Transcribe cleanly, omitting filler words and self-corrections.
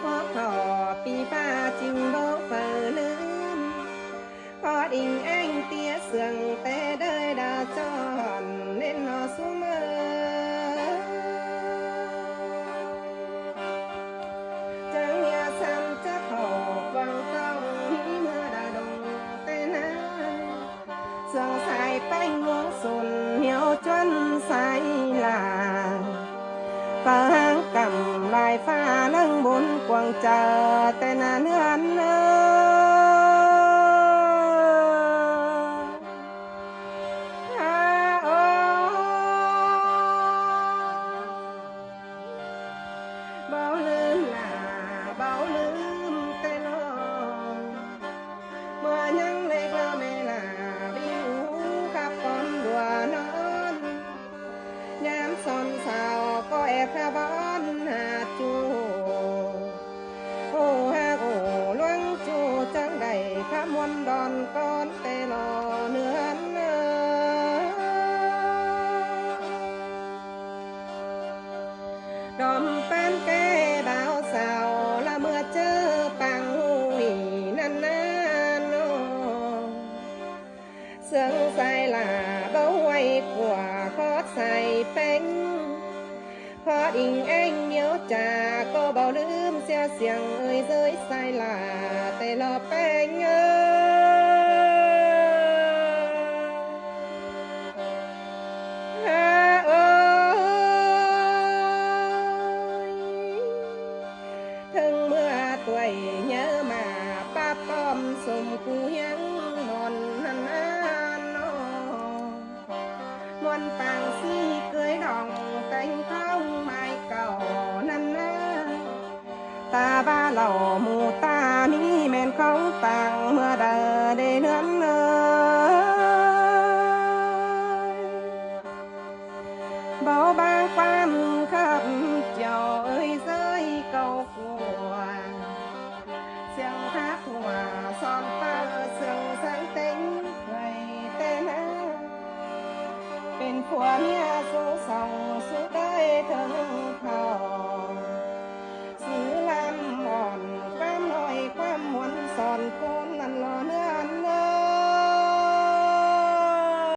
พอขอปีป้าจึงบ่เฝ้าลืมพอดิ่งแองเตี้ยเสื่องแต่เด้อดาจอนเล่นนอซุเมอจังอย่าซ้ำจะขอวังต้องมีเมื่อดาดงแต่นาเสื่องสายไปงวงสุนเหนียวจนสายลาฟางกำลายฟ้านั่งบนกวางเจอแต่นาเนื้อนเนอเบาลืมลาเบาลืมแต่น้องเมื่อยังเล็กแล้วแม่ลาวิวขับก่อนดัวนอนยามสอนสาวก็แอบพระบอนหาจูโอ้ฮาโอ้ลวงจูจังได้ขมวนดอนก่อนแต่รอเนื้อนดอมแป้นแก่บ่าวสาวละเมื่อเจอปังหุยนั่นนาโนเสื่องใส่ลาเบาไว้กว่าขอใส่แป้งพอดิ่งแองเหนียวจาก็เบาลืมเสียเสียงเอ่ยเซยใส่ลาแต่รอแป้งถึงเมื่อตัวเยอะมาป้าป้อมสมกูยังมอนหันนมวนปังสีเกยดองแต่งเข้าไม้เก่านั่นนะตาบ้าเหล่าหมูตามีแม่นของปังเมื่อได้เดือนเบาบางความขับเจ้าเอ้ยเซยเก่าขัวเสียงฮักหัวซ้อนตาเสียงสังเต็งไว้แต่นะเป็นผัวเมียสู้ส่องสู้ได้ถึงเขา